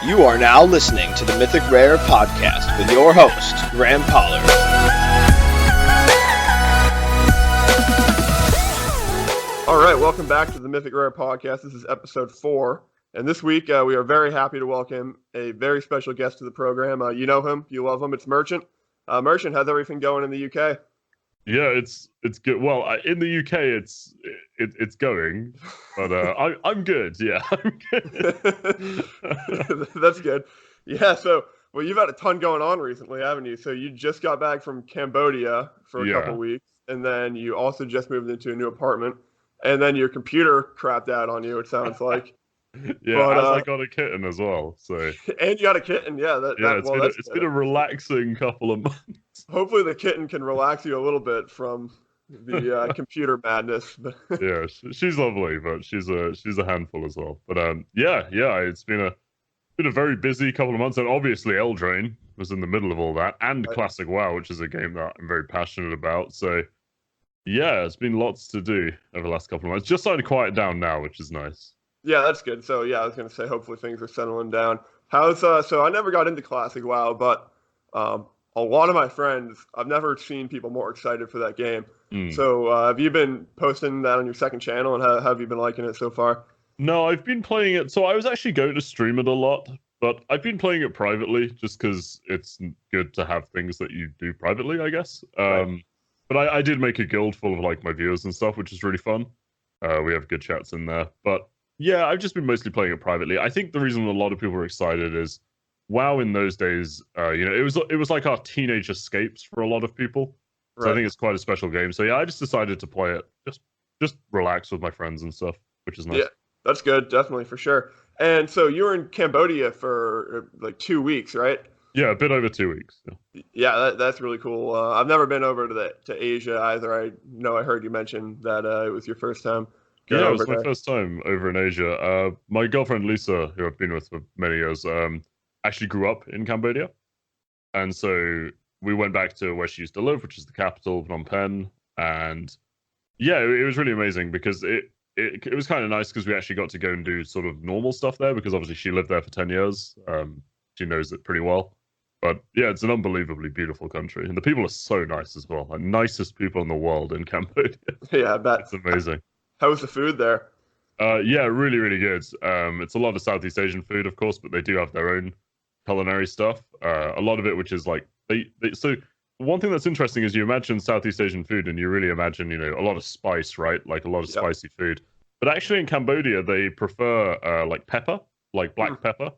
You are now listening to the Mythic Rare Podcast with your host, Graham Pollard. All right, welcome back to the Mythic Rare Podcast. This is episode 4, and this week we are very happy to welcome a very special guest to the program. You know him, you love him. It's Merchant. Merchant, how's everything going in the UK? Yeah, it's good. Well, in the UK, it's going, but I'm good. Yeah, I'm good. That's good. Yeah. So, well, you've had a ton going on recently, haven't you? So you just got back from Cambodia for a couple weeks, and then you also just moved into a new apartment, and then your computer crapped out on you. It sounds like. Yeah, but, I got a kitten as well. So. And you got a kitten, yeah. It's been a relaxing couple of months. Hopefully the kitten can relax you a little bit from the computer madness. Yeah, she's lovely, but she's a handful as well. But yeah, it's been a very busy couple of months, and obviously Eldraine was in the middle of all that, and Classic WoW, which is a game that I'm very passionate about. So yeah, it's been lots to do over the last couple of months. Just starting to quiet down now, which is nice. Yeah, that's good. So yeah, I was gonna say hopefully things are settling down. How's so I never got into Classic WoW, but a lot of my friends, I've never seen people more excited for that game. So have you been posting that on your second channel, and how have you been liking it so far? No, I've been playing it. So I was actually going to stream it a lot, but I've been playing it privately just because it's good to have things that you do privately, I guess. Right. But I did make a guild full of like my viewers and stuff, which is really fun. We have good chats in there, but yeah, I've just been mostly playing it privately. I think the reason a lot of people are excited is WoW in those days, it was like our teenage escapes for a lot of people. So right. I think it's quite a special game. So yeah, I just decided to play it, just relax with my friends and stuff, which is nice. Yeah, that's good, definitely, for sure. And so you were in Cambodia for like 2 weeks, right? Yeah, a bit over 2 weeks. Yeah, that's really cool. I've never been over to Asia either. I know I heard you mention that it was your first time. Yeah, it was my first time over in Asia. My girlfriend Lisa, who I've been with for many years, actually grew up in Cambodia. And so we went back to where she used to live, which is the capital, Phnom Penh. And yeah, it was really amazing because it was kind of nice because we actually got to go and do sort of normal stuff there because obviously she lived there for 10 years. She knows it pretty well. But yeah, it's an unbelievably beautiful country. And the people are so nice as well. Like, nicest people in the world in Cambodia. Yeah, I bet. It's amazing. How was the food there? Yeah, really, really good. It's a lot of Southeast Asian food, of course, but they do have their own culinary stuff. A lot of it, which is like so one thing that's interesting is you imagine Southeast Asian food and you really imagine, a lot of spice, right? Like a lot of spicy food. But actually in Cambodia, they prefer like pepper, like black pepper,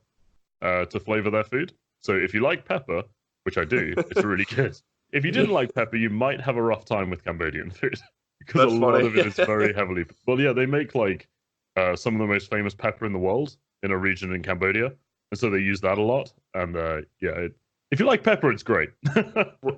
to flavor their food. So if you like pepper, which I do, it's really good. If you didn't like pepper, you might have a rough time with Cambodian food. Because a lot of it is very heavily... Well, yeah, they make like some of the most famous pepper in the world in a region in Cambodia. And so they use that a lot. And if you like pepper, it's great.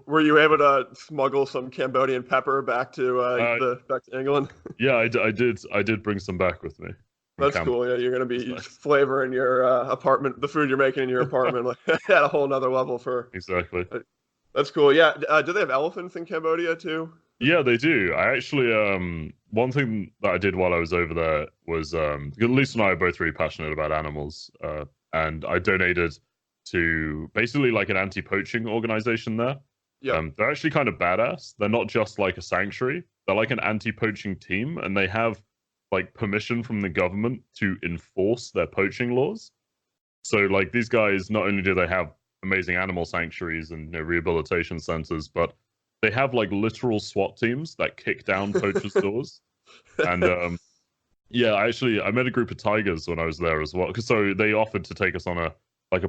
Were you able to smuggle some Cambodian pepper back to England? Yeah, I did bring some back with me. That's cool. Yeah, you're going to be flavoring your apartment, the food you're making in your apartment, like, at a whole nother level for... Exactly. That's cool. Yeah. Do they have elephants in Cambodia too? Yeah, they do. I actually, one thing that I did while I was over there was, Lisa and I are both really passionate about animals, and I donated to basically like an anti-poaching organization there. Yeah. They're actually kind of badass. They're not just like a sanctuary. They're like an anti-poaching team, and they have like permission from the government to enforce their poaching laws. So like these guys, not only do they have amazing animal sanctuaries and rehabilitation centers, but they have like literal SWAT teams that kick down poachers' doors. And I met a group of tigers when I was there as well. So they offered to take us on a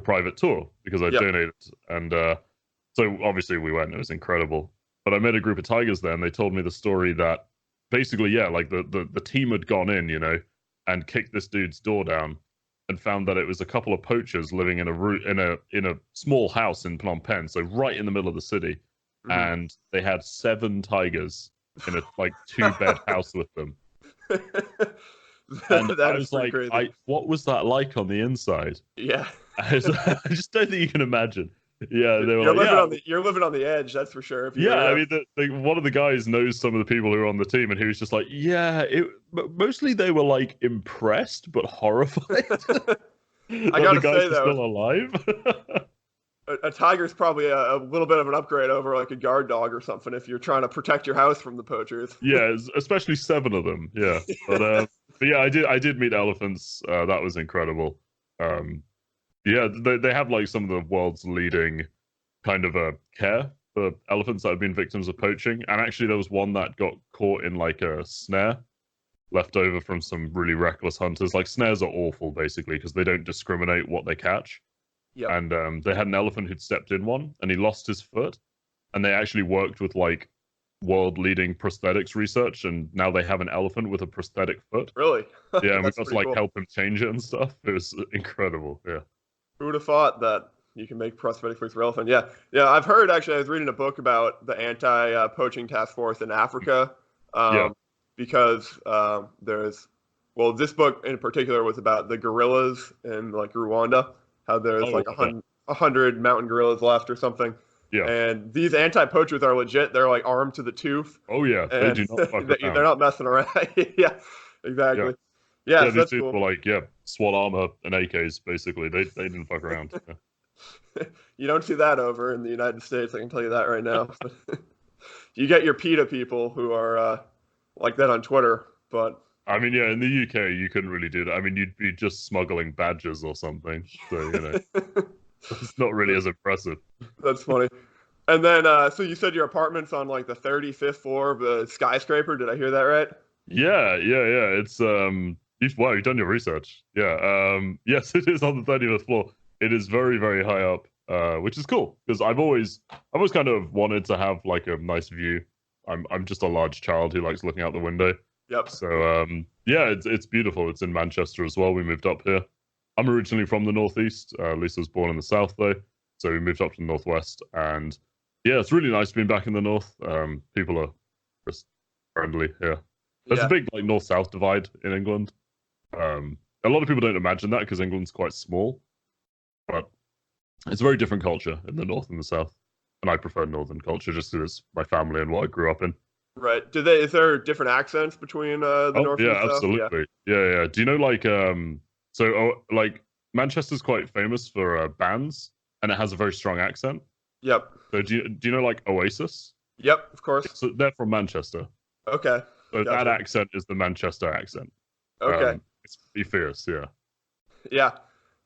private tour because I donated. And so obviously we went. It was incredible. But I met a group of tigers there, and they told me the story that basically, like the team had gone in, and kicked this dude's door down and found that it was a couple of poachers living in a small house in Phnom Penh, so right in the middle of the city. And they had 7 tigers in a like 2-bed house with them. And I was like, what was that like on the inside? Yeah. I just don't think you can imagine. Yeah, they were you're living on the edge, that's for sure. I mean, one of the guys knows some of the people who are on the team, and he was just like, mostly they were like impressed but horrified. I gotta the guys say are though, still alive. a tiger's probably a little bit of an upgrade over like a guard dog or something if you're trying to protect your house from the poachers. Yeah, especially 7 of them. Yeah, but yeah, I did meet elephants. That was incredible. Um, yeah, they have like some of the world's leading kind of care for elephants that have been victims of poaching. And actually, there was one that got caught in like a snare left over from some really reckless hunters. Like snares are awful, basically, because they don't discriminate what they catch. Yep. And they had an elephant who'd stepped in one, and he lost his foot. And they actually worked with like world-leading prosthetics research, and now they have an elephant with a prosthetic foot. Really? Yeah, and we That's got to pretty like cool. help him change it and stuff. It was incredible. Yeah. Who would have thought that you can make prosthetic foods for elephant? Yeah, yeah. I've heard actually. I was reading a book about the anti-poaching task force in Africa, Yeah. because this book in particular was about the gorillas in like Rwanda, how there's Oh, like okay. 100 mountain gorillas left or something. Yeah. And these anti-poachers are legit. They're like armed to the tooth. Oh yeah, they And do not fuck they're around. not messing around. Yeah, exactly. Yeah. Yeah, so These that's dudes cool. were like, yeah, SWAT armor and AKs, basically. They didn't fuck around. Yeah. You don't see that over in the United States, I can tell you that right now. You get your PETA people who are like that on Twitter, but I mean, yeah, in the UK, you couldn't really do that. I mean, you'd be just smuggling badges or something. So, it's not really as impressive. that's funny. And then, so you said your apartment's on like the 35th floor of a skyscraper. Did I hear that right? Yeah. It's wow, you've done your research. Yeah. Yes, it is on the 30th floor. It is very, very high up, which is cool because I've always kind of wanted to have like a nice view. I'm just a large child who likes looking out the window. Yep. So yeah, it's beautiful. It's in Manchester as well. We moved up here. I'm originally from the northeast. Lisa was born in the south though, so we moved up to the northwest. And yeah, it's really nice being back in the north. People are just friendly here. There's Yeah. a big like north-south divide in England. A lot of people don't imagine that because England's quite small, but it's a very different culture in the north and the south. And I prefer northern culture just because it's my family and what I grew up in. Right. Is there different accents between the north and Yeah, the south? absolutely. Yeah. Do you know like like Manchester's quite famous for bands, and it has a very strong accent. Yep. So do you know like Oasis? Yep, of course. So they're from Manchester. Okay. So Gotcha. that accent is the Manchester accent. Okay. It's pretty fierce. Yeah. Yeah.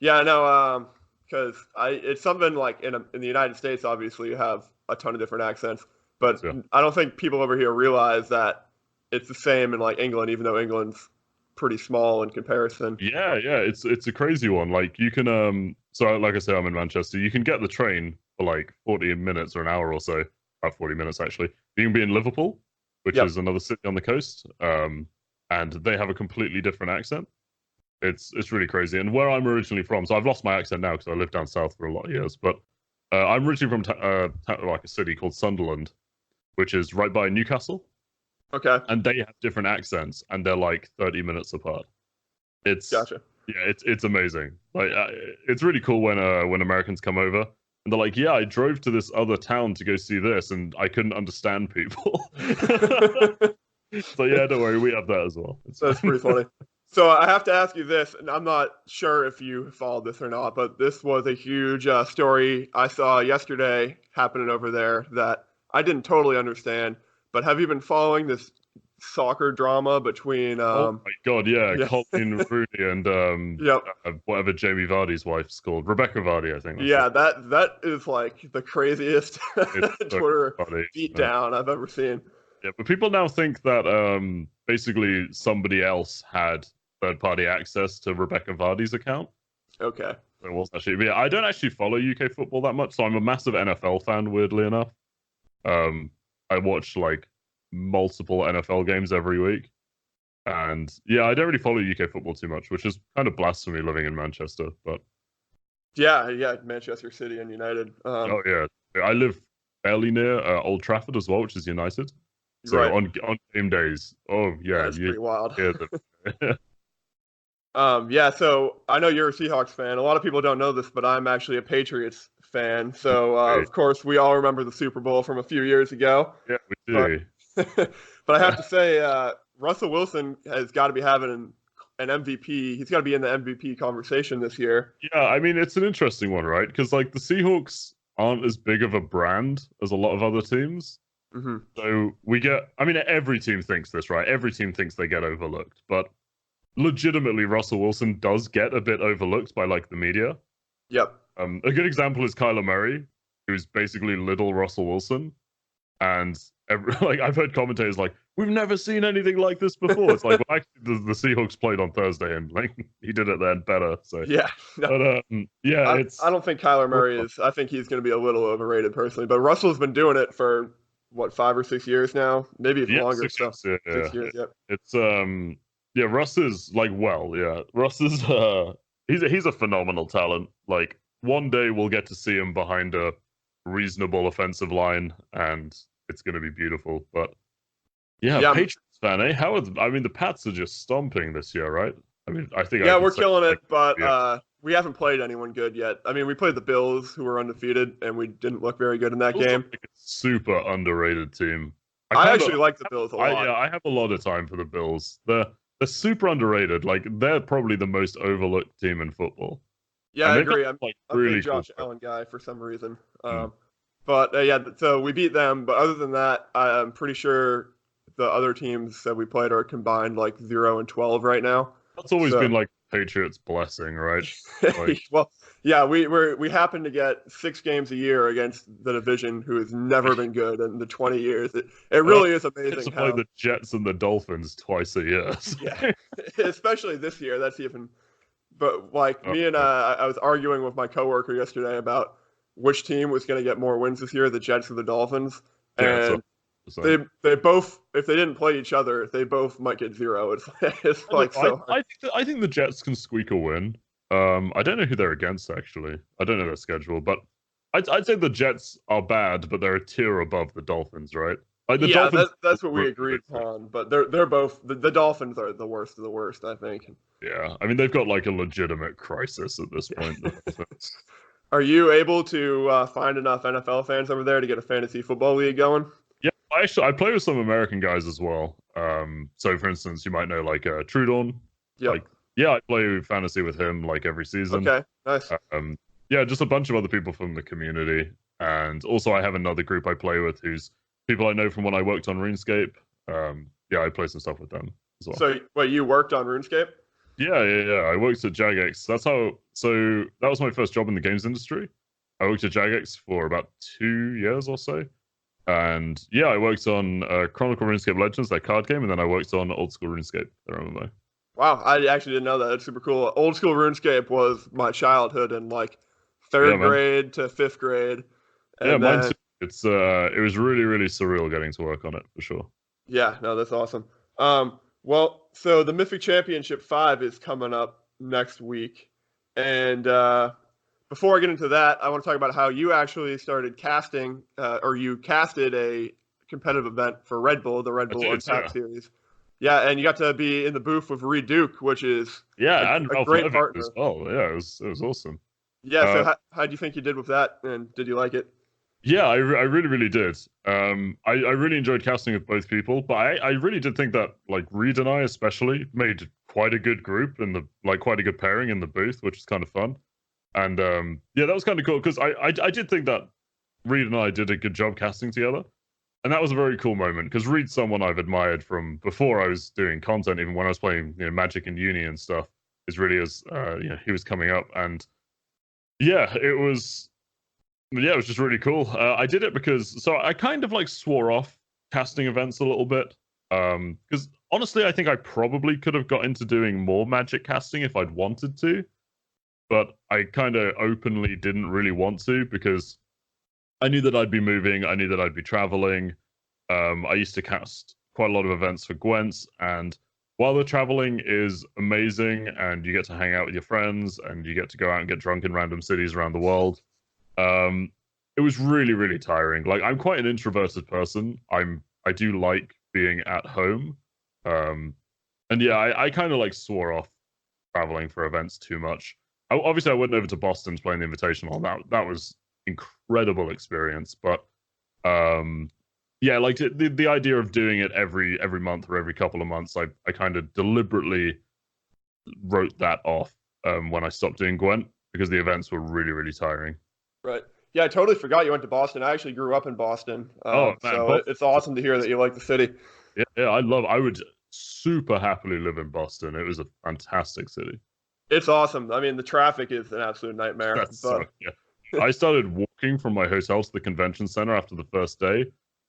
Yeah, I know, because it's something like in the United States, obviously you have a ton of different accents, but Yeah. I don't think people over here realize that it's the same in like England, even though England's pretty small in comparison. Yeah. It's a crazy one. Like you can so like I say, I'm in Manchester. You can get the train for like 40 minutes or an hour or so. About 40 minutes actually. You can be in Liverpool, which Yep. is another city on the coast. And they have a completely different accent. It's really crazy. And where I'm originally from, so I've lost my accent now because I lived down south for a lot of years. But I'm originally from like a city called Sunderland, which is right by Newcastle. Okay. And they have different accents, and they're like 30 minutes apart. It's Gotcha. Yeah, it's amazing. Like it's really cool when Americans come over and they're like, yeah, I drove to this other town to go see this, and I couldn't understand people. So yeah, don't worry, we have that as well. That's pretty funny. So I have to ask you this, and I'm not sure if you followed this or not, but this was a huge story I saw yesterday happening over there that I didn't totally understand. But have you been following this soccer drama between? Oh my god, yeah. Colin Rooney and Yep. Whatever Jamie Vardy's wife's called, Rebecca Vardy, I think. Yeah, that is like the craziest Twitter funny. beatdown I've ever seen. Yeah, but people now think that basically somebody else had third-party access to Rebecca Vardy's account. Okay. It wasn't actually. But yeah, I don't actually follow UK football that much, so I'm a massive NFL fan. Weirdly enough, I watch like multiple NFL games every week, and yeah, I don't really follow UK football too much, which is kind of blasphemy living in Manchester. But Yeah, Manchester City and United. oh yeah, I live fairly near Old Trafford as well, which is United. So Right. on game days, oh yeah, That's pretty wild. hear them. Yeah, so I know you're a Seahawks fan. A lot of people don't know this, but I'm actually a Patriots fan. So, of course, we all remember the Super Bowl from a few years ago. Yeah, we do. But I have to say, Russell Wilson has got to be having an MVP. He's got to be in the MVP conversation this year. Yeah, I mean, it's an interesting one, right? Because like the Seahawks aren't as big of a brand as a lot of other teams. Mm-hmm. So I mean, every team thinks this, right? Every team thinks they get overlooked, but legitimately, Russell Wilson does get a bit overlooked by like the media. Yep. A good example is Kyler Murray, who's basically little Russell Wilson. And like I've heard commentators like, we've never seen anything like this before. It's like, well, actually, the Seahawks played on Thursday, and like he did it then better. So yeah, no. But yeah, I don't think Kyler Murray is. I think he's going to be a little overrated personally. But Russell's been doing it for what 5 or 6 years now, maybe even longer. 6 years, so 6 years. Yep. It's yeah, Russ is like Russ is he's a phenomenal talent. Like one day we'll get to see him behind a reasonable offensive line, and it's going to be beautiful. But yeah, Patriots fan, eh? I mean, the Pats are just stomping this year, right? I mean, I think we're killing it, but we haven't played anyone good yet. I mean, we played the Bills, who were undefeated, and we didn't look very good in that game. Like a super underrated team. I actually like the Bills a lot. I have a lot of time for the Bills. They're super underrated. Like they're probably the most overlooked team in football. Yeah, I agree. I'm a big Josh Allen guy for some reason. But so we beat them. But other than that, I'm pretty sure the other teams that we played are combined like 0-12 right now. That's always been like Patriots' blessing, right? Like, well, yeah, we happen to get 6 games a year against the division, who has never been good in the 20 years. It really is amazing. To play the Jets and the Dolphins twice a year. Yeah, especially this year. That's even. But like me and I was arguing with my coworker yesterday about which team was going to get more wins this year, the Jets or the Dolphins, and they both, if they didn't play each other, they both might get 0. It's like so. I think the Jets can squeak a win. I don't know who they're against actually. I don't know their schedule, but I'd say the Jets are bad, but they're a tier above the Dolphins, right? Like the Dolphins, that's what we agreed upon. But they're both the Dolphins are the worst of the worst, I think. Yeah, I mean they've got like a legitimate crisis at this point. Are you able to find enough NFL fans over there to get a fantasy football league going? Yeah, I play with some American guys as well. So for instance, you might know like Trudon. Yeah. Like, yeah, I play fantasy with him like every season. Okay, nice. Yeah, just a bunch of other people from the community, and also I have another group I play with who's people I know from when I worked on RuneScape. Yeah, I play some stuff with them as well. So, wait, you worked on RuneScape? Yeah. I worked at Jagex. So that was my first job in the games industry. I worked at Jagex for about 2 years or so. And yeah, I worked on Chronicle RuneScape Legends, that card game, and then I worked on Old School RuneScape, the MMO. Wow, I actually didn't know that. That's super cool. Old School RuneScape was my childhood in like 3rd grade to 5th grade. And mine too. It was really, really surreal getting to work on it, for sure. Yeah, no, that's awesome. Well, so the Mythic Championship 5 is coming up next week. And before I get into that, I want to talk about how you actually started casting, or you casted a competitive event for Red Bull, the Red Bull Untapped series. Yeah, and you got to be in the booth with Reed Duke, which is and a great partner as well. Yeah, it was awesome. Yeah, so how do you think you did with that, and did you like it? Yeah, I really, really did. I really enjoyed casting with both people, but I really did think that like Reed and I especially made quite a good group and quite a good pairing in the booth, which is kind of fun. And yeah, that was kind of cool because I did think that Reed and I did a good job casting together. And that was a very cool moment because Reed's someone I've admired from before I was doing content, even when I was playing Magic in uni and stuff. Is really as he was coming up, and yeah, it was just really cool. I did it because I kind of like swore off casting events a little bit because honestly, I think I probably could have got into doing more Magic casting if I'd wanted to, but I kind of openly didn't really want to because I knew that I'd be moving. I knew that I'd be traveling. I used to cast quite a lot of events for Gwent's, and while the traveling is amazing and you get to hang out with your friends and you get to go out and get drunk in random cities around the world, it was really, really tiring. Like, I'm quite an introverted person. I do like being at home. And yeah, I kind of like swore off traveling for events too much. Obviously, I went over to Boston to play in the Invitational. That was incredible experience, but yeah, like the idea of doing it every month or every couple of months, I kind of deliberately wrote that off when I stopped doing Gwent because the events were really, really tiring. Right. Yeah, I totally forgot you went to Boston. I actually grew up in Boston. Oh man, so it's awesome to hear that you like the city. Yeah, I would super happily live in Boston. It was a fantastic city. It's awesome. I mean, the traffic is an absolute nightmare. I started walking from my hotel to the convention center after the first day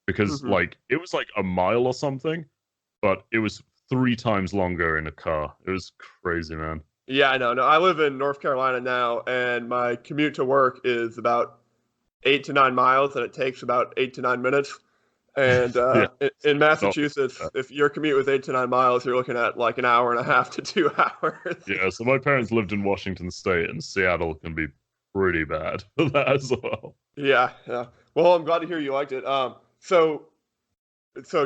because like it was like a mile or something, but it was 3 times longer in a car. It was crazy, man. Yeah, I know. No, I live in North Carolina now, and my commute to work is about 8 to 9 miles, and it takes about 8 to 9 minutes. And in Massachusetts, if your commute was 8 to 9 miles, you're looking at like an hour and a half to 2 hours. Yeah, so my parents lived in Washington State, and Seattle can be pretty bad for that as well. Yeah. Well, I'm glad to hear you liked it. So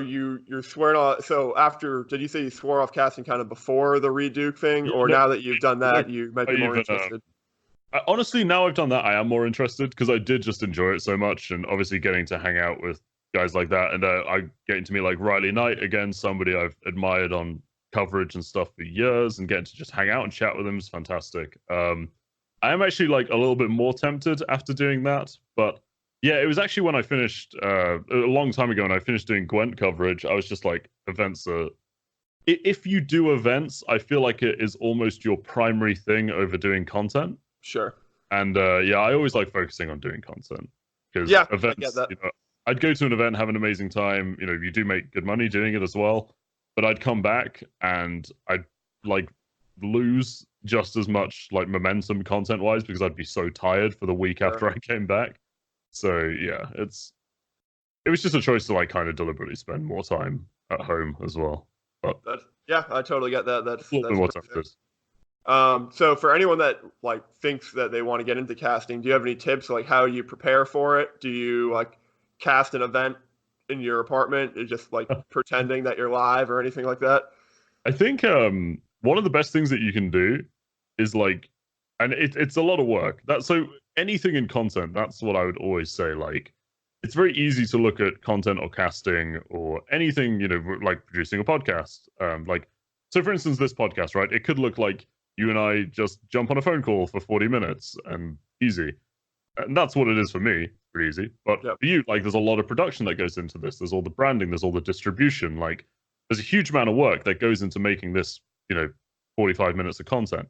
you're swearing off. So after, did you say you swore off casting kind of before the Reduke thing, or now that you've done that, you might be more interested? Honestly, now I've done that, I am more interested because I did just enjoy it so much, and obviously getting to hang out with guys like that, and I getting to meet like Riley Knight again, somebody I've admired on coverage and stuff for years, and getting to just hang out and chat with him is fantastic. I am actually like a little bit more tempted after doing that, but yeah, it was actually when I finished a long time ago, when I finished doing Gwent coverage, I was just like, events are. If you do events, I feel like it is almost your primary thing over doing content. Sure. And I always like focusing on doing content because events. I'd go to an event, have an amazing time. You do make good money doing it as well. But I'd come back and I'd like lose just as much like momentum content wise because I'd be so tired for the week after I came back. So yeah, it was just a choice to like kind of deliberately spend more time at home as well. But I totally get that. That's a little bit more tempted. So for anyone that like thinks that they want to get into casting, do you have any tips like how you prepare for it? Do you like cast an event in your apartment and just like pretending that you're live or anything like that? I think one of the best things that you can do is like, and it's a lot of work. So anything in content, that's what I would always say. Like, it's very easy to look at content or casting or anything, like producing a podcast. So for instance, this podcast, right? It could look like you and I just jump on a phone call for 40 minutes and easy. And that's what it is for me. Pretty easy. But for you, like, there's a lot of production that goes into this. There's all the branding. There's all the distribution. Like, there's a huge amount of work that goes into making this, 45 minutes of content.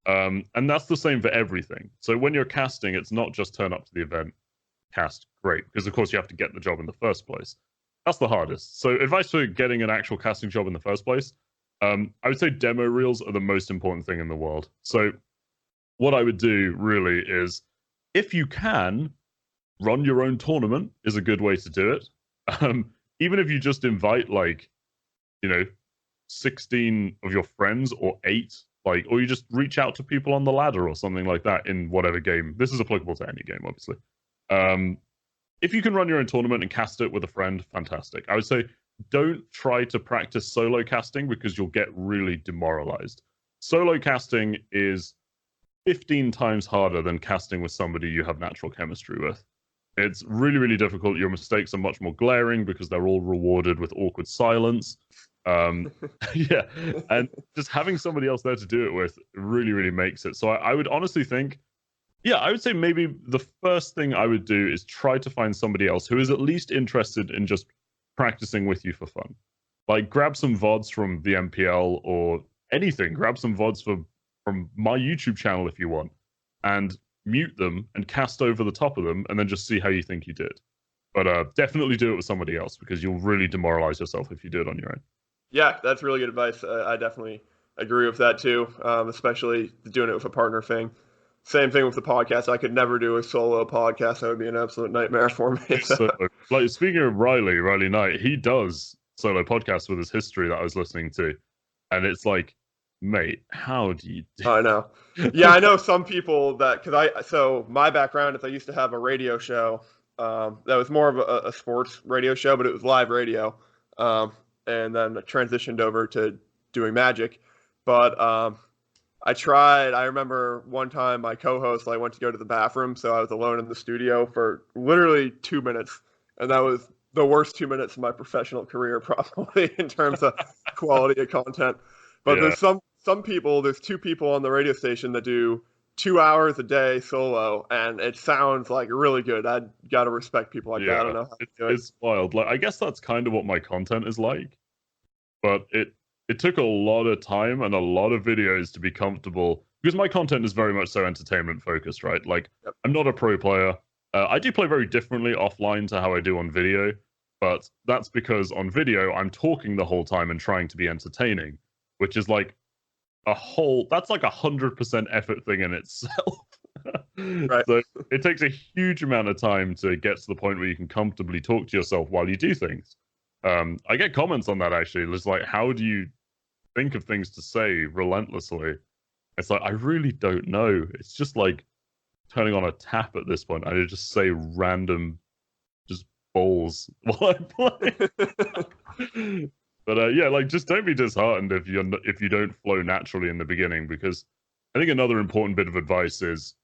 And that's the same for everything. So when you're casting, it's not just turn up to the event, cast, great. Because, of course, you have to get the job in the first place. That's the hardest. So advice for getting an actual casting job in the first place, I would say demo reels are the most important thing in the world. So what I would do really is, if you can, run your own tournament is a good way to do it. Even if you just invite 16 of your friends or 8, or you just reach out to people on the ladder or something like that in whatever game. This is applicable to any game, obviously. If you can run your own tournament and cast it with a friend, fantastic. I would say don't try to practice solo casting because you'll get really demoralized. Solo casting is 15 times harder than casting with somebody you have natural chemistry with. It's really, really difficult. Your mistakes are much more glaring because they're all rewarded with awkward silence. And just having somebody else there to do it with really, really makes it. So I would honestly think, I would say maybe the first thing I would do is try to find somebody else who is at least interested in just practicing with you for fun. Like, grab some VODs from the MPL or anything. Grab some VODs from my YouTube channel if you want, and mute them and cast over the top of them, and then just see how you think you did. But definitely do it with somebody else because you'll really demoralize yourself if you do it on your own. Yeah, that's really good advice. I definitely agree with that too, especially doing it with a partner thing. Same thing with the podcast. I could never do a solo podcast. That would be an absolute nightmare for me. So, like, speaking of Riley Knight, he does solo podcasts with his history that I was listening to. And it's like, mate, how do you do I know. Yeah, I know some people that, so my background is I used to have a radio show that was more of a sports radio show, but it was live radio. And then I transitioned over to doing Magic. But I remember one time my co-host, I went to go to the bathroom, so I was alone in the studio for literally 2 minutes. And that was the worst 2 minutes of my professional career, probably, in terms of quality of content. But there's some some people, there's two people on the radio station that do 2 hours a day solo, and it sounds like really good. I gotta respect people like that. I don't know how to do it. It's wild. Like, I guess that's kind of what my content is like, but it took a lot of time and a lot of videos to be comfortable, because my content is very much so entertainment focused, right? Like, Yep. I'm not a pro player. I do play very differently offline to how I do on video, but that's because on video I'm talking the whole time and trying to be entertaining, which is like that's like 100% effort thing in itself. Right. So it takes a huge amount of time to get to the point where you can comfortably talk to yourself while you do things. I get comments on that actually. It's like, how do you think of things to say relentlessly? It's like, I really don't know. It's just like turning on a tap at this point. I just say random just balls while I play. But yeah, like, just don't be disheartened if you don't flow naturally in the beginning, because I think another important bit of advice is,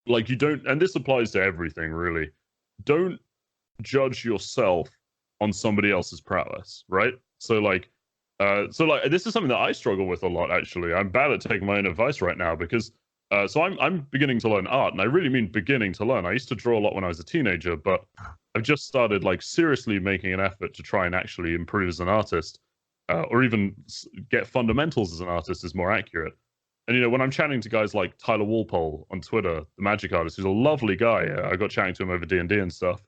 like, you don't, and this applies to everything really, don't judge yourself on somebody else's prowess, right? So like this is something that I struggle with a lot actually. I'm bad at taking my own advice right now, because so I'm beginning to learn art, and I really mean beginning to learn. I used to draw a lot when I was a teenager, but I've just started like seriously making an effort to try and actually improve as an artist, or even get fundamentals as an artist is more accurate. And, you know, when I'm chatting to guys like Tyler Walpole on Twitter, the magic artist, who's a lovely guy, I got chatting to him over D&D and stuff.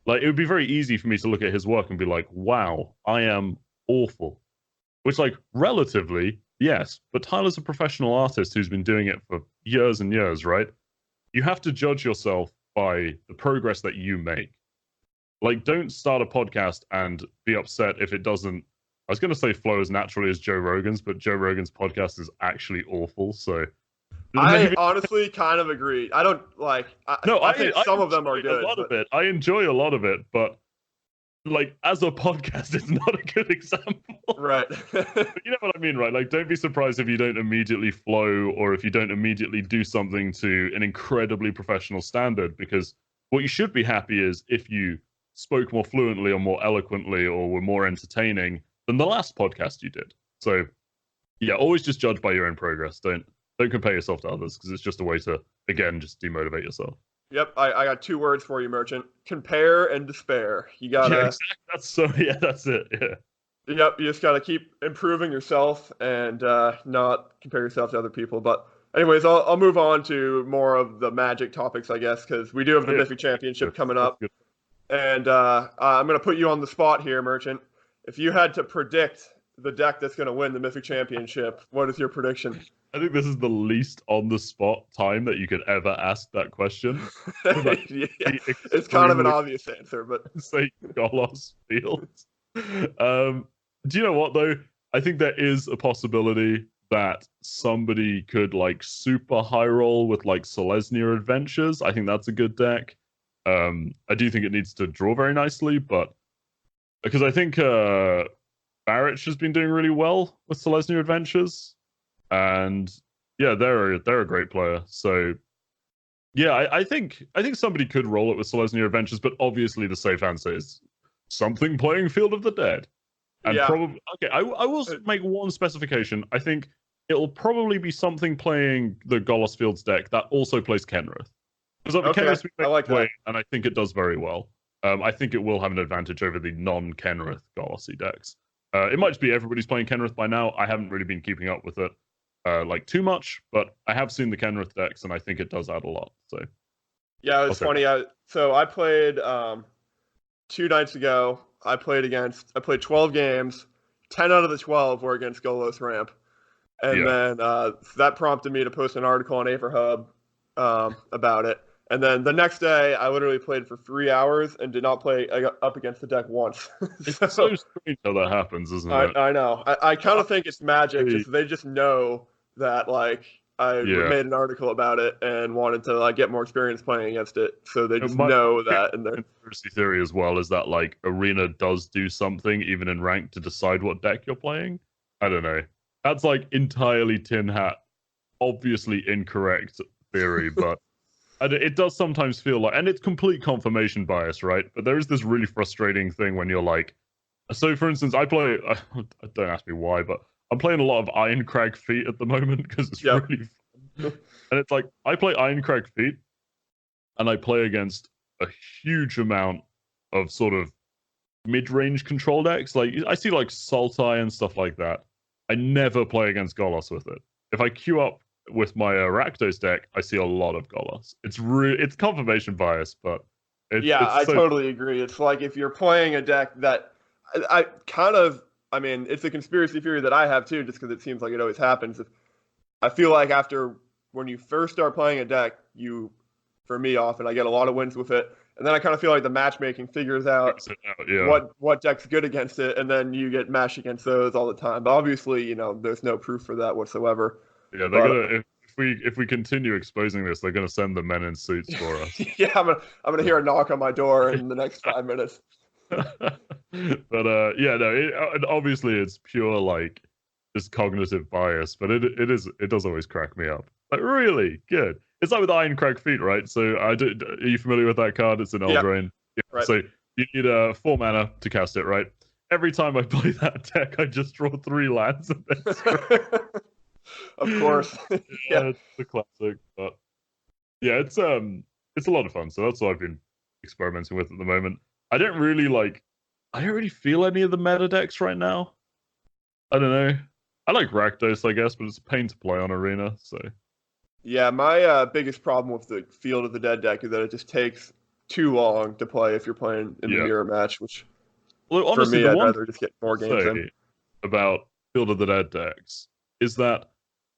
Like, it would be very easy for me to look at his work and be like, wow, I am awful. Which, like, relatively, yes, but Tyler's a professional artist who's been doing it for years and years, right? You have to judge yourself by the progress that you make. Like, don't start a podcast and be upset if it doesn't, I was going to say flow as naturally as Joe Rogan's, but Joe Rogan's podcast is actually awful, so... I honestly kind of agree. I don't like... I think some of them are good. A lot of it. I enjoy a lot of it, but, like, as a podcast, it's not a good example. Right. You know what I mean, right? Like, don't be surprised if you don't immediately flow, or if you don't immediately do something to an incredibly professional standard, because what you should be happy is if you spoke more fluently or more eloquently or were more entertaining than the last podcast you did. So, yeah, always just judge by your own progress. Don't compare yourself to others, because it's just a way to, again, just demotivate yourself. Yep, I got 2 words for you, Merchant. Compare and despair. You gotta... Yeah, exactly. That's it, yeah. Yep, you just gotta keep improving yourself and not compare yourself to other people. But anyways, I'll move on to more of the Magic topics, I guess, because we do have the Mythic Championship coming up. And I'm going to put you on the spot here, Merchant. If you had to predict the deck that's going to win the Mythic Championship, what is your prediction? I think this is the least on-the-spot time that you could ever ask that question. Yeah, it's kind of an obvious answer, but... Say Golos Fields. Do you know what, though? I think there is a possibility that somebody could, like, super high roll with, like, Selesnya Adventures. I think that's a good deck. I do think it needs to draw very nicely, but... Because I think Barrett has been doing really well with Selesnya Adventures. And yeah, they're a great player. So yeah, I think somebody could roll it with Selesnya Adventures, but obviously the safe answer is something playing Field of the Dead. And probably okay, I will make one specification. I think it'll probably be something playing the Golos Fields deck that also plays Kenrith. Because Kenrith I like that. And I think it does very well. I think it will have an advantage over the non-Kenrith Golosy decks. It might just be everybody's playing Kenrith by now. I haven't really been keeping up with it like too much, but I have seen the Kenrith decks, and I think it does add a lot. So yeah, it's funny. I played 2 nights ago. I played 12 games. 10 out of the 12 were against Golos Ramp, and then that prompted me to post an article on Averhub about it. And then the next day, I literally played for 3 hours and did not play up against the deck once. It's so strange how that happens, isn't it? I know. I kind of think it's magic. They just know that, like, I made an article about it and wanted to, like, get more experience playing against it. So they just know that. And conspiracy theory as well is that, like, Arena does do something even in rank to decide what deck you're playing. I don't know. That's, like, entirely tin hat, obviously incorrect theory, but and it does sometimes feel like, and it's complete confirmation bias, right? But there is this really frustrating thing when you're like, so for instance, I play, don't ask me why, but I'm playing a lot of Ironcrag Feet at the moment because it's really fun. And it's like I play Ironcrag Feet, and I play against a huge amount of sort of mid-range control decks. Like I see like Sultai and stuff like that. I never play against Golos with it. If I queue up with my Rakdos deck, I see a lot of Golos. It's confirmation bias, but I totally agree. It's like if you're playing a deck that I mean, it's a conspiracy theory that I have too, just because it seems like it always happens. I feel like when you first start playing a deck, for me often, I get a lot of wins with it. And then I kind of feel like the matchmaking figures out what deck's good against it, and then you get matched against those all the time. But obviously, there's no proof for that whatsoever. Yeah, they're gonna if we continue exposing this, they're gonna send the men in suits for us. Yeah, I'm gonna hear a knock on my door in the next 5 minutes. But obviously it's pure like just cognitive bias, but it does always crack me up. Like really good. It's like with Ironcrag Feet, right? So are you familiar with that card? It's an Eldraine. Yeah. Right. So you need 4 mana to cast it, right? Every time I play that deck, I just draw 3 lands. And then of course. It's the classic. But yeah, it's a lot of fun. So that's what I've been experimenting with at the moment. I don't really feel any of the meta decks right now. I don't know. I like Rakdos, I guess, but it's a pain to play on Arena. So yeah, my biggest problem with the Field of the Dead deck is that it just takes too long to play if you're playing in the mirror match, which honestly, for me, I'd rather just get more games in. About Field of the Dead decks is that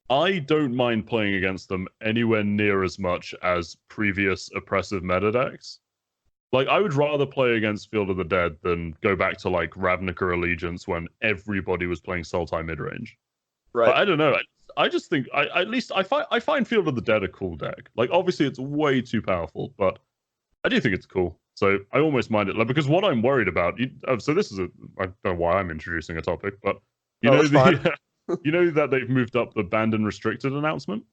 I don't mind playing against them anywhere near as much as previous oppressive meta decks. Like, I would rather play against Field of the Dead than go back to, like, Ravnica Allegiance when everybody was playing Sultai midrange. Right. But I don't know. I just think, I find Field of the Dead a cool deck. Like, obviously, it's way too powerful, but I do think it's cool. So I almost mind it. Like, because what I'm worried about, so this is I don't know why I'm introducing a topic, but you know that they've moved up the banned and restricted announcement?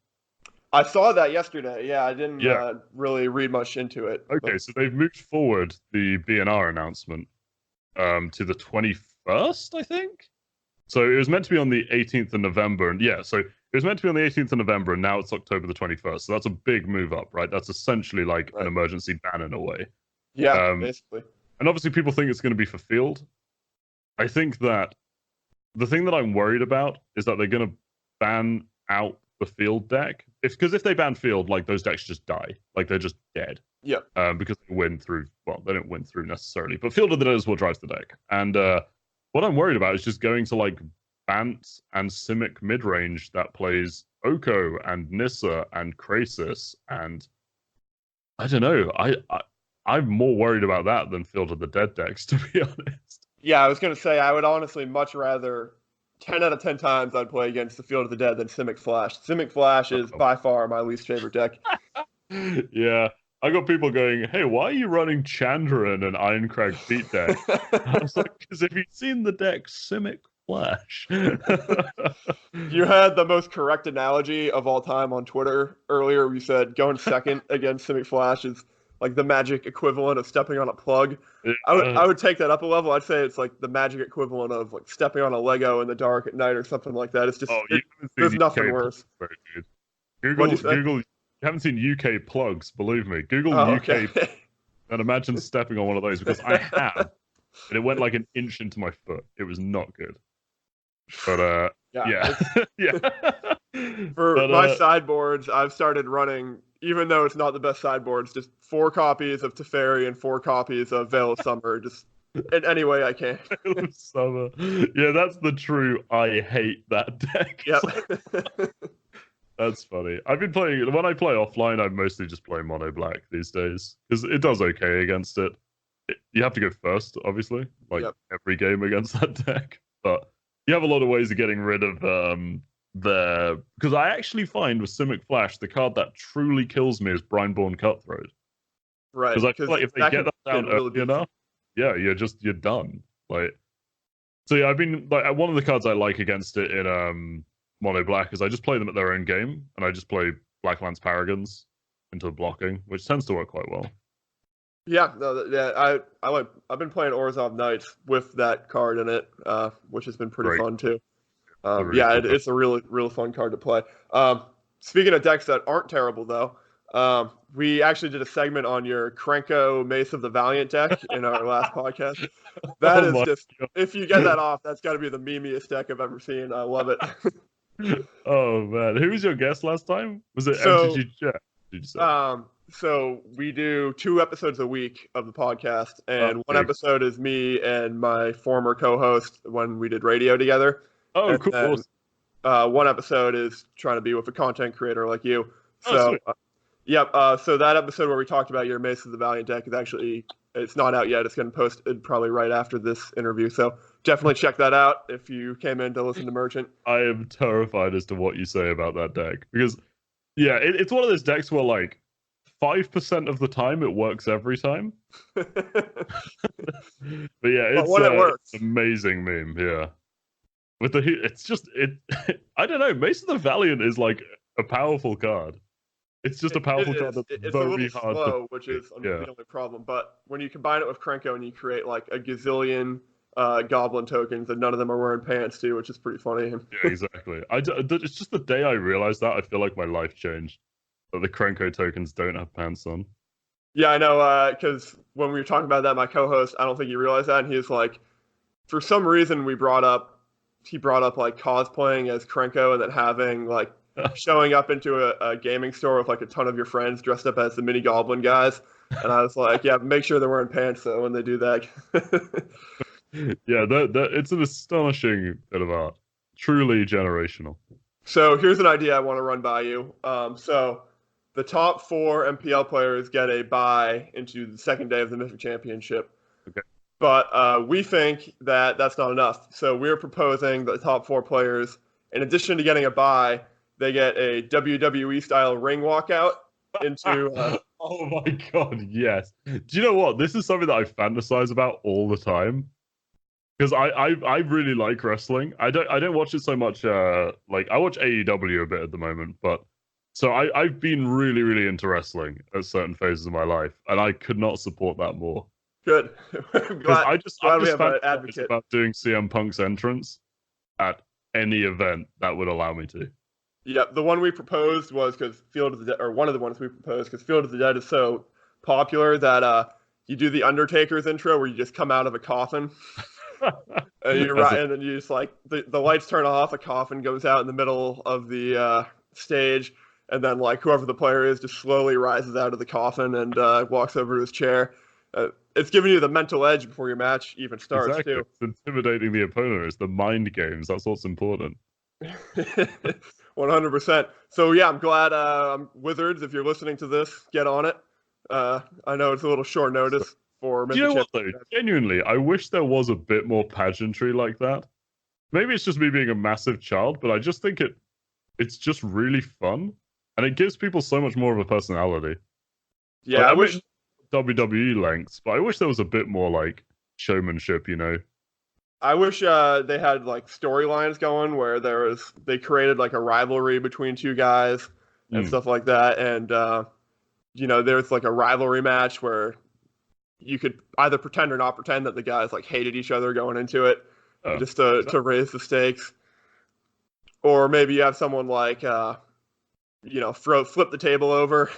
I saw that yesterday. Yeah, I didn't really read much into it. Okay, so they've moved forward the BNR announcement to the 21st, I think. So it was meant to be on the 18th of November, and so it was meant to be on the 18th of November, and now it's October the 21st. So that's a big move up, right? That's essentially like an emergency ban in a way. Yeah, basically. And obviously, people think it's going to be for Field. I think that the thing that I'm worried about is that they're going to ban out the Field deck. Because if they ban Field, like, those decks just die. Like, they're just dead. Yeah. Because they don't win through necessarily. But Field of the Dead is what drives the deck. And what I'm worried about is just going to, like, Bant and Simic midrange that plays Oko and Nissa and Krasis. And I don't know. I'm more worried about that than Field of the Dead decks, to be honest. Yeah, I was going to say, I would honestly much rather 10 out of 10 times I'd play against the Field of the Dead than Simic Flash. Simic Flash is by far my least favorite deck. Yeah. I got people going, hey, why are you running Chandra in an Ironcrag Feet deck? I was like, because if you've seen the deck, Simic Flash. You had the most correct analogy of all time on Twitter earlier. You said going second against Simic Flash is like the Magic equivalent of stepping on a plug. I would take that up a level. I'd say it's like the Magic equivalent of like stepping on a Lego in the dark at night or something like that. It's just there's nothing worse. Google. You haven't seen UK plugs, believe me. Google UK and imagine stepping on one of those, because I have, and it went like an inch into my foot. It was not good. But yeah. For my sideboards, I've started running, even though it's not the best sideboards, just 4 copies of Teferi and 4 copies of Veil of Summer, just in any way I can. Veil of Summer. Yeah, that's the true I hate that deck. Yep. That's funny. I've been playing, when I play offline, I mostly just play mono black these days, because it does okay against it. You have to go first, obviously, like every game against that deck. But you have a lot of ways of getting rid of because I actually find with Simic Flash, the card that truly kills me is Brineborn Cutthroat. Right. Because I feel like if they get that down early enough, you're done. Like, so yeah, I've been like, one of the cards I like against it in mono black is I just play them at their own game, and I just play Blacklands Paragons into blocking, which tends to work quite well. Yeah, I've been playing Orzhov Knights with that card in it, which has been pretty fun too. It's a real fun card to play. Speaking of decks that aren't terrible, though, we actually did a segment on your Krenko Mace of the Valiant deck in our last podcast. That is just, if you get that off, that's got to be the memeiest deck I've ever seen. I love it. Oh man, who was your guest last time? Was it MTG Chat? Did you say? So we do 2 episodes a week of the podcast, and one episode is me and my former co-host when we did radio together. Oh, cool. Then, one episode is trying to be with a content creator like you. So, so that episode where we talked about your Mace of the Valiant deck is actually, it's not out yet. It's getting posted probably right after this interview. So definitely check that out if you came in to listen to Merchant. I am terrified as to what you say about that deck because, it's one of those decks where like 5% of the time it works every time. But it's when it works, it's an amazing meme. Yeah. With it's just I don't know. Mace of the Valiant is like a powerful card. It's just a powerful card that's it's very a little hard slow, to which is the only problem. But when you combine it with Krenko and you create like a gazillion goblin tokens, and none of them are wearing pants too, which is pretty funny. Yeah, exactly. It's just the day I realized that I feel like my life changed. That the Krenko tokens don't have pants on. Yeah, I know. Because when we were talking about that, my co-host, I don't think he realized that, and he was like, for some reason, he brought up like cosplaying as Krenko and then having like showing up into a gaming store with like a ton of your friends dressed up as the mini goblin guys. And I was like, yeah, make sure they're wearing pants though when they do that. Yeah, it's an astonishing bit of art. Truly generational. So here's an idea I want to run by you. So the top 4 MPL players get a bye into the second day of the Mythic Championship. Okay. But we think that that's not enough. So we're proposing the top 4 players, in addition to getting a bye, they get a WWE-style ring walkout into... Oh my god, yes. Do you know what? This is something that I fantasize about all the time. Because I really like wrestling. I don't watch it so much. Like I watch AEW a bit at the moment, but so I've been really, really into wrestling at certain phases of my life, and I could not support that more. Good. I'm just we have an advocate about doing CM Punk's entrance at any event that would allow me to. Yeah, the one we proposed was because Field of the Dead, or one of the ones we proposed because Field of the Dead is so popular that you do the Undertaker's intro where you just come out of a coffin. And and then you just like the lights turn off, a coffin goes out in the middle of the stage, and then like whoever the player is just slowly rises out of the coffin and walks over to his chair. It's giving you the mental edge before your match even starts too. It's intimidating the opponent. It's the mind games. That's what's important. 100%. So yeah, I'm glad Wizards, if you're listening to this, get on it. I know it's a little short notice for. Do you know what though? Genuinely, I wish there was a bit more pageantry like that. Maybe it's just me being a massive child, but I just think it's just really fun, and it gives people so much more of a personality. Yeah, like, I wish WWE lengths, but I wish there was a bit more like showmanship, you know. I wish they had like storylines going where they created like a rivalry between 2 guys and stuff like that, and there's like a rivalry match where you could either pretend or not pretend that the guys like hated each other going into it, just to raise the stakes, or maybe you have someone like flip the table over.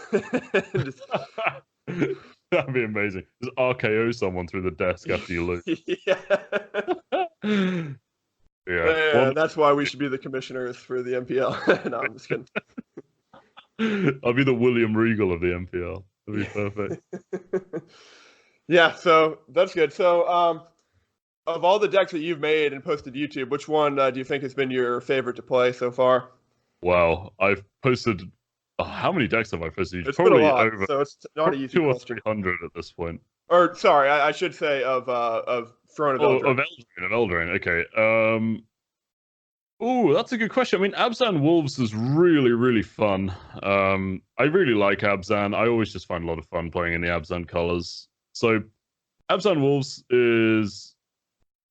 That'd be amazing. Just RKO someone through the desk after you lose. Yeah, that's why we should be the commissioners for the MPL. No, I'm just kidding. I'll be the William Regal of the MPL. That'd be perfect. Yeah, so that's good. So, of all the decks that you've made and posted to YouTube, which one do you think has been your favorite to play so far? Wow, I've posted. How many decks have I posted? It's probably been a lot, over. So it's not an easy 200 or question. 300 at this point. Or sorry, I should say of Throne of Eldraine. Of Eldraine. Okay. Oh, that's a good question. I mean, Abzan Wolves is really, really fun. I really like Abzan. I always just find a lot of fun playing in the Abzan colors. So, Abzan Wolves is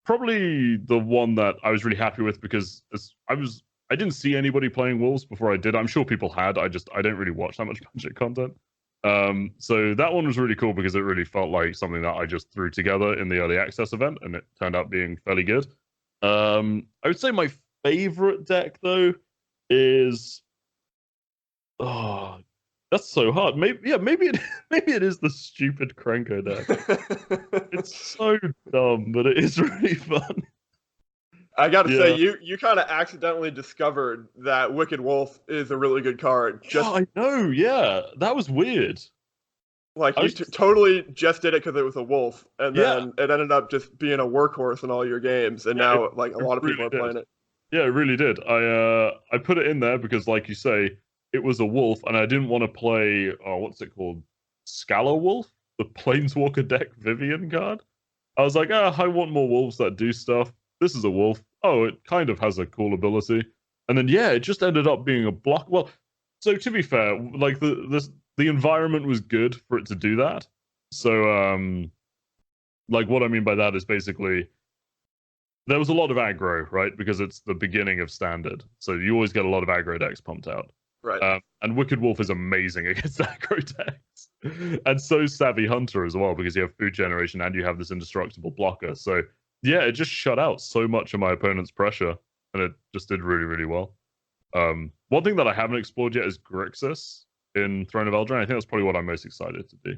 probably the one that I was really happy with because I didn't see anybody playing Wolves before I did. I'm sure people had. I don't really watch that much Magic content. So that one was really cool because it really felt like something that I just threw together in the early access event, and it turned out being fairly good. I would say my favorite deck though is that's so hard. Maybe maybe it is the stupid Krenko deck. It's so dumb, but it is really fun. I got to say, you kind of accidentally discovered that Wicked Wolf is a really good card. I know. Yeah, that was weird. Like you totally just did it because it was a wolf, and then it ended up just being a workhorse in all your games, and now like a lot of people are playing it. Yeah, it really did. I put it in there because, like you say, it was a wolf, and I didn't want to play. Oh, what's it called? Scala Wolf, the Planeswalker deck Vivian card. I was like, I want more wolves that do stuff. This is a wolf. Oh, it kind of has a cool ability, and then it just ended up being a block. Well, so to be fair, like the environment was good for it to do that. So, like what I mean by that is basically there was a lot of aggro, right? Because it's the beginning of standard, so you always get a lot of aggro decks pumped out. Right. And Wicked Wolf is amazing against aggro decks, and so Savvy Hunter as well, because you have food generation and you have this indestructible blocker. So yeah, it just shut out so much of my opponent's pressure, and it just did really, really well. One thing that I haven't explored yet is Grixis in Throne of Eldraine. I think that's probably what I'm most excited to do.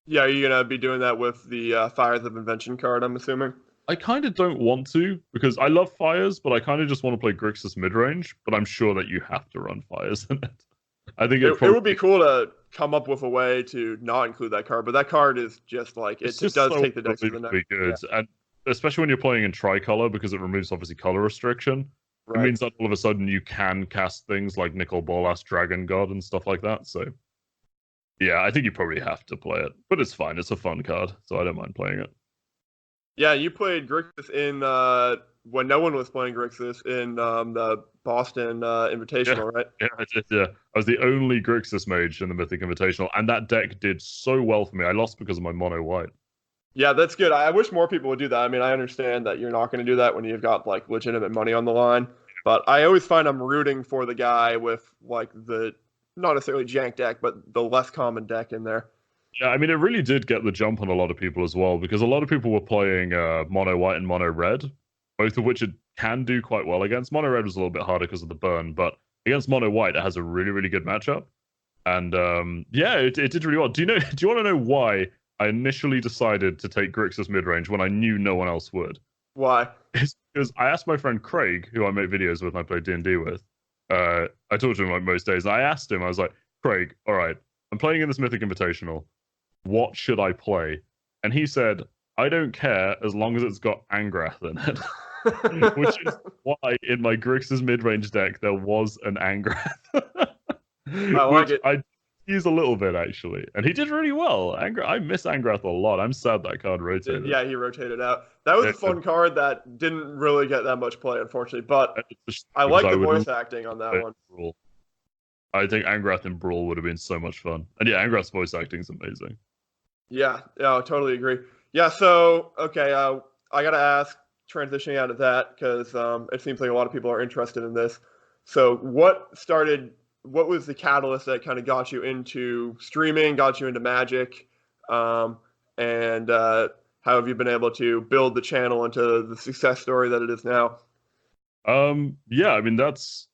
Yeah, are you gonna be doing that with the Fires of Invention card, I'm assuming? I kind of don't want to, because I love Fires, but I kind of just want to play Grixis midrange, but I'm sure that you have to run Fires in it. I think it would be cool to come up with a way to not include that card, but that card is just like, it does so take the deck to the next. Good. Yeah. And especially when you're playing in tricolor, because it removes obviously color restriction. Right. It means that all of a sudden you can cast things like Nicol Bolas, Dragon God, and stuff like that. So, yeah, I think you probably have to play it. But it's fine. It's a fun card, so I don't mind playing it. Yeah, you played Grixis in, when no one was playing Grixis in the Boston Invitational, right? Yeah, I did, yeah. I was the only Grixis mage in the Mythic Invitational, and that deck did so well for me. I lost because of my mono white. Yeah, that's good. I wish more people would do that. I mean, I understand that you're not going to do that when you've got like legitimate money on the line, but I always find I'm rooting for the guy with like the not necessarily jank deck, but the less common deck in there. Yeah, I mean, it really did get the jump on a lot of people as well, because a lot of people were playing mono white and mono red, both of which it can do quite well against. Mono red was a little bit harder because of the burn, but against mono white, it has a really, really good matchup. And it did really well. Do you want to know why I initially decided to take Grixis midrange when I knew no one else would? Why? It's because I asked my friend Craig, who I make videos with and I play D&D with. I talk to him like most days. And I asked him, I was like, Craig, all right, I'm playing in this Mythic Invitational. What should I play? And he said, I don't care as long as it's got Angrath in it. Which is why in my Grixis midrange deck there was an Angrath. I like it. I use a little bit actually, and he did really well. I miss Angrath a lot. I'm sad that card rotated. Yeah, he rotated out. That was a fun card that didn't really get that much play, unfortunately. But I like the voice acting on that one. Brawl. I think Angrath in Brawl would have been so much fun. And yeah, Angrath's voice acting is amazing. Yeah, I totally agree. Yeah, so okay, I gotta ask, transitioning out of that because it seems like a lot of people are interested in this. So what was the catalyst that kind of got you into streaming, got you into Magic, and how have you been able to build the channel into the success story that it is now? Yeah, I mean that's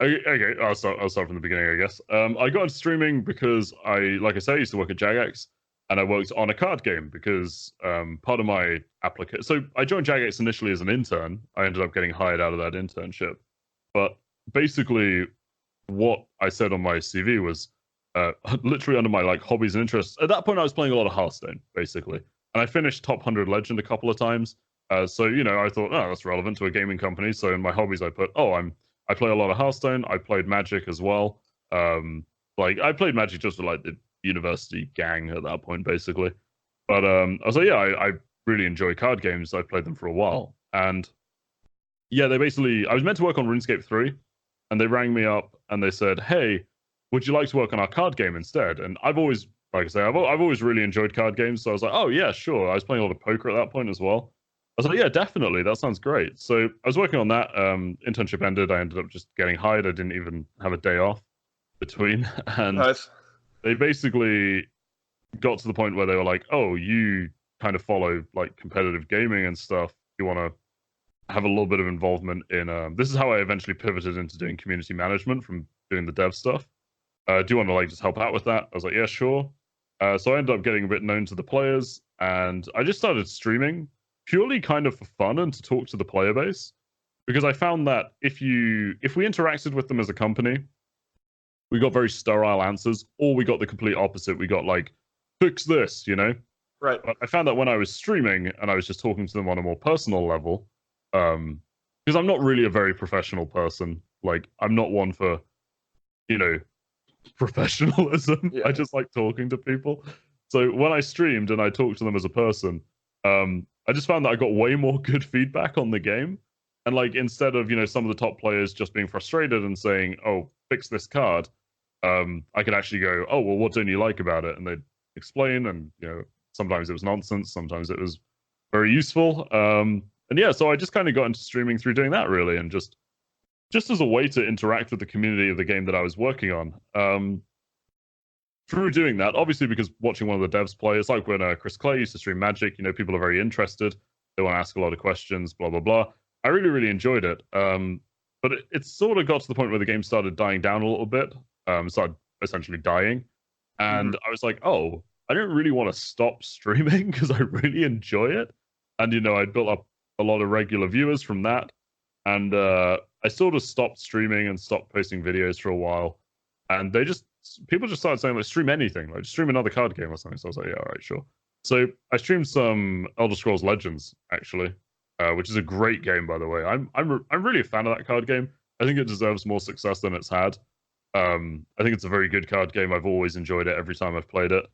okay. I'll start from the beginning, I guess. I got into streaming because I used to work at Jagex, and I worked on a card game because part of my application. So I joined Jagex initially as an intern. I ended up getting hired out of that internship, but basically what I said on my CV was literally under my like hobbies and interests. At that point, I was playing a lot of Hearthstone, basically, and I finished top 100 Legend a couple of times. So I thought, oh, that's relevant to a gaming company. So in my hobbies, I put, I play a lot of Hearthstone. I played Magic as well. I played Magic just for like the university gang at that point, basically. But I was like, I really enjoy card games. I've played them for a while, and yeah, I was meant to work on RuneScape 3. And they rang me up and they said, "Hey, would you like to work on our card game instead?" And I've always, like I say, I've always really enjoyed card games. So I was like, "Oh yeah, sure." I was playing a lot of poker at that point as well. I was like, "Yeah, definitely. That sounds great." So I was working on that. Internship ended. I ended up just getting hired. I didn't even have a day off between. And nice. They basically got to the point where they were like, "Oh, you kind of follow like competitive gaming and stuff. You want to have a little bit of involvement in. This is how I eventually pivoted into doing community management from doing the dev stuff. Do you want to like just help out with that? I was like, yeah, sure. So I ended up getting a bit known to the players, and I just started streaming purely kind of for fun and to talk to the player base, because I found that if we interacted with them as a company, we got very sterile answers, or we got the complete opposite. We got like, fix this, you know? Right. But I found that when I was streaming and I was just talking to them on a more personal level, because I'm not really a very professional person. Like, I'm not one for, you know, professionalism. Yeah. I just like talking to people. So when I streamed and I talked to them as a person, I just found that I got way more good feedback on the game. And like, instead of, you know, some of the top players just being frustrated and saying, oh, fix this card, I could actually go, oh, well, what don't you like about it? And they'd explain, and, you know, sometimes it was nonsense, sometimes it was very useful. And yeah, so I just kind of got into streaming through doing that, really, and just as a way to interact with the community of the game that I was working on. Through doing that, obviously, because watching one of the devs play, it's like when Chris Clay used to stream Magic, you know, people are very interested. They want to ask a lot of questions, blah, blah, blah. I really, really enjoyed it. But it sort of got to the point where the game started dying down a little bit, started essentially dying. And I was like, oh, I don't really want to stop streaming because I really enjoy it. And, you know, I built up a lot of regular viewers from that. And I sort of stopped streaming and stopped posting videos for a while. And people just started saying, like, stream anything, like stream another card game or something. So I was like, yeah, all right, sure. So I streamed some Elder Scrolls Legends, actually, which is a great game, by the way. I'm really a fan of that card game. I think it deserves more success than it's had. I think it's a very good card game. I've always enjoyed it every time I've played it.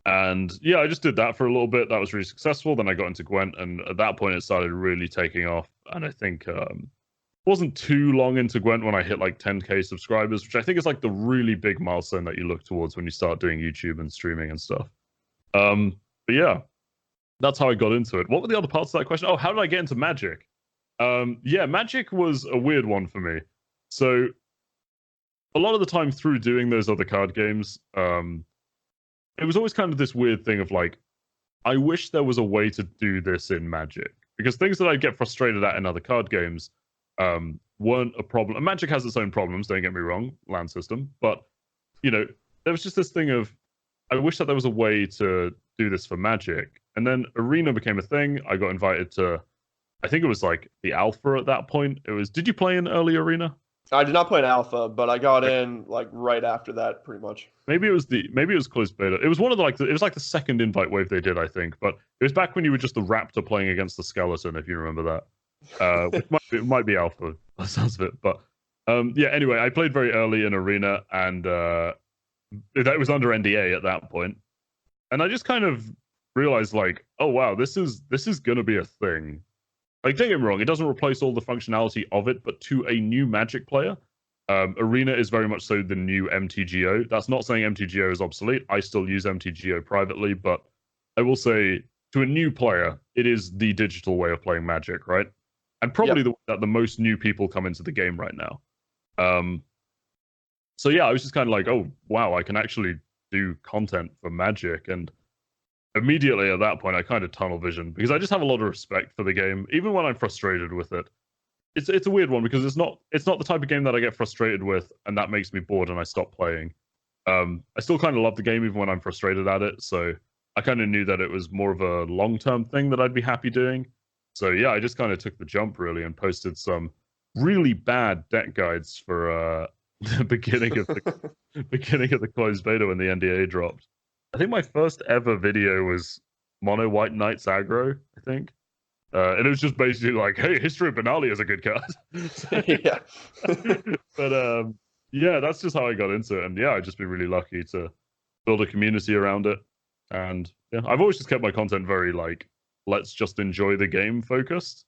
And yeah, I just did that for a little bit. That was really successful. Then I got into Gwent, and at that point it started really taking off. And I think it wasn't too long into Gwent when I hit like 10k subscribers, which I think is like the really big milestone that you look towards when you start doing YouTube and streaming and stuff. But yeah, that's how I got into it. What were the other parts of that question? Oh, how did I get into Magic? Yeah, Magic was a weird one for me. So a lot of the time through doing those other card games, it was always kind of this weird thing of like, I wish there was a way to do this in Magic, because things that I get frustrated at in other card games weren't a problem. And Magic has its own problems, don't get me wrong, land system. But, you know, there was just this thing of, I wish that there was a way to do this for Magic. And then Arena became a thing. I got invited to, I think it was like the alpha at that point. Did you play in early Arena? I did not play an alpha, but I got in like right after that, pretty much. Maybe it was closed beta. It was one of the it was like the second invite wave they did, I think. But it was back when you were just the Raptor playing against the Skeleton, if you remember that. Which might be alpha, by the sounds of it. But yeah, anyway, I played very early in Arena, and that was under NDA at that point. And I just kind of realized, like, oh wow, this is gonna be a thing. Like, don't get me wrong, it doesn't replace all the functionality of it, but to a new Magic player, Arena is very much so the new MTGO. That's not saying MTGO is obsolete. I still use MTGO privately, but I will say to a new player, it is the digital way of playing Magic, right? And probably the way that the most new people come into the game right now. So yeah, I was just kind of like, oh wow, I can actually do content for Magic. And immediately at that point, I kind of tunnel vision, because I just have a lot of respect for the game, even when I'm frustrated with it. It's a weird one, because it's not the type of game that I get frustrated with, and that makes me bored and I stop playing. I still kind of love the game even when I'm frustrated at it, so I kind of knew that it was more of a long-term thing that I'd be happy doing. So yeah, I just kind of took the jump, really, and posted some really bad deck guides for the beginning of the closed beta when the NDA dropped. I think my first ever video was Mono White Knights aggro, I think. And it was just basically like, hey, History of Benalia is a good card. Yeah. But yeah, that's just how I got into it. And yeah, I've just been really lucky to build a community around it. And yeah, I've always just kept my content very like, let's just enjoy the game focused.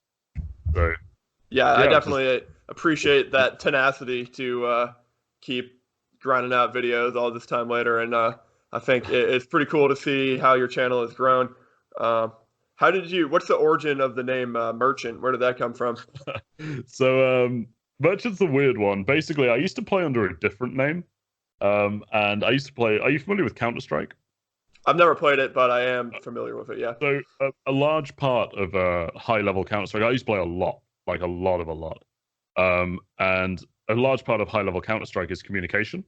So yeah, I definitely appreciate that tenacity to keep grinding out videos all this time later. And I think it's pretty cool to see how your channel has grown. What's the origin of the name Merchant? Where did that come from? So Merchant's a weird one. Basically, I used to play under a different name. And I used to play, are you familiar with Counter-Strike? I've never played it, but I am familiar with it, yeah. So a large part of high-level Counter-Strike, I used to play a lot. like a lot. And a large part of high-level Counter-Strike is communication.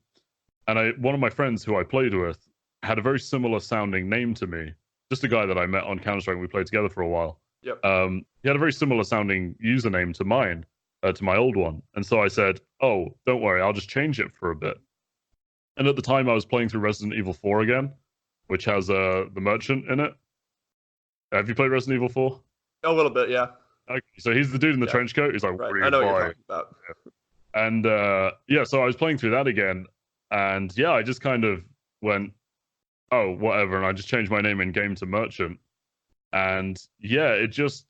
And one of my friends who I played with had a very similar sounding name to me. Just a guy that I met on Counter-Strike, and we played together for a while. Yep. He had a very similar sounding username to mine, to my old one. And so I said, oh, don't worry, I'll just change it for a bit. And at the time, I was playing through Resident Evil 4 again, which has the merchant in it. Have you played Resident Evil 4? A little bit, yeah. Okay, so he's the dude in the trench coat. He's like, right. What I know what you're boy? talking about. And so I was playing through that again. And yeah, I just kind of went, oh, whatever. And I just changed my name in game to merchant. And yeah, it just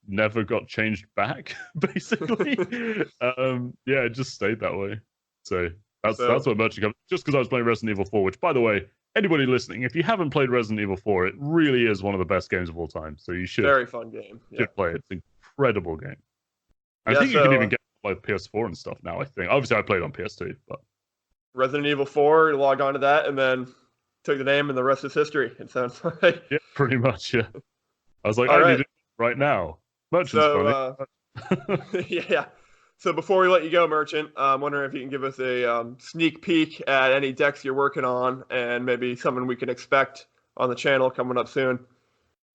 never got changed back, basically. It just stayed that way. So that's what merchant comes. Just because I was playing Resident Evil 4, which, by the way, anybody listening, if you haven't played Resident Evil 4, it really is one of the best games of all time. So you should. Very fun game. Should play it. It's an incredible game. I think you can even get like PS4 and stuff now. I think. Obviously, I played on PS2, but Resident Evil 4. You log on to that, and then took the name, and the rest is history. It sounds like. Yeah, pretty much. Yeah. I was like, all I right. need it right now. Merchant's funny. Yeah. So before we let you go, Merchant, I'm wondering if you can give us a sneak peek at any decks you're working on, and maybe something we can expect on the channel coming up soon.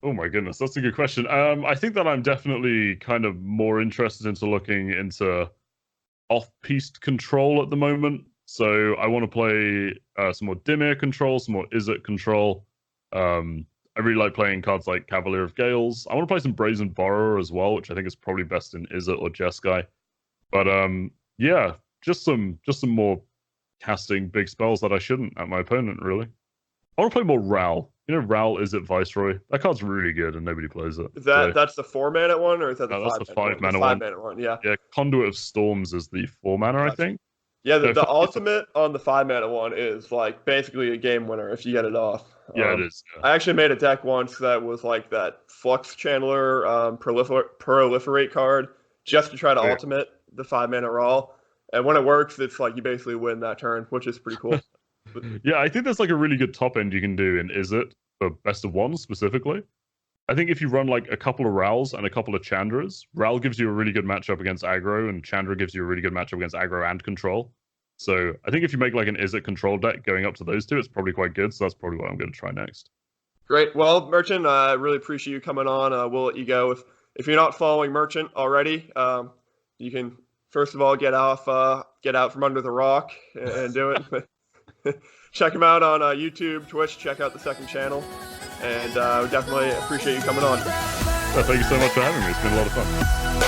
Oh my goodness, that's a good question. I think that I'm definitely kind of more interested into looking into off-piste control at the moment. So I want to play some more Dimir control, some more Izzet control. I really like playing cards like Cavalier of Gales. I want to play some Brazen Borrower as well, which I think is probably best in Izzet or Jeskai. But yeah, just some more casting big spells that I shouldn't at my opponent, really. I want to play more Ral. You know, Ral Izzet Viceroy. That card's really good and nobody plays it. Is that's the 4-mana one, or is that the that's the 5-mana one? one. 5-mana one, yeah. Yeah, Conduit of Storms is the 4-mana, I think. Yeah, the ultimate on the 5-mana one is like basically a game winner if you get it off. Yeah, it is. Yeah. I actually made a deck once that was like that Flux Channeler proliferate card just to try to ultimate the 5-mana Raw. And when it works, it's like you basically win that turn, which is pretty cool. Yeah, I think there's like a really good top end you can do in Izzet for best of one specifically. I think if you run like a couple of Rals and a couple of Chandras, Ral gives you a really good matchup against aggro, and Chandra gives you a really good matchup against aggro and control. So I think if you make like an Izzet control deck going up to those two, it's probably quite good. So that's probably what I'm going to try next. Great. Well, Merchant, I really appreciate you coming on. We'll let you go. If you're not following Merchant already, you can first of all get out from under the rock and do it. Check him out on YouTube, Twitch. Check out the second channel, and we definitely appreciate you coming on. Well, thank you so much for having me. It's been a lot of fun.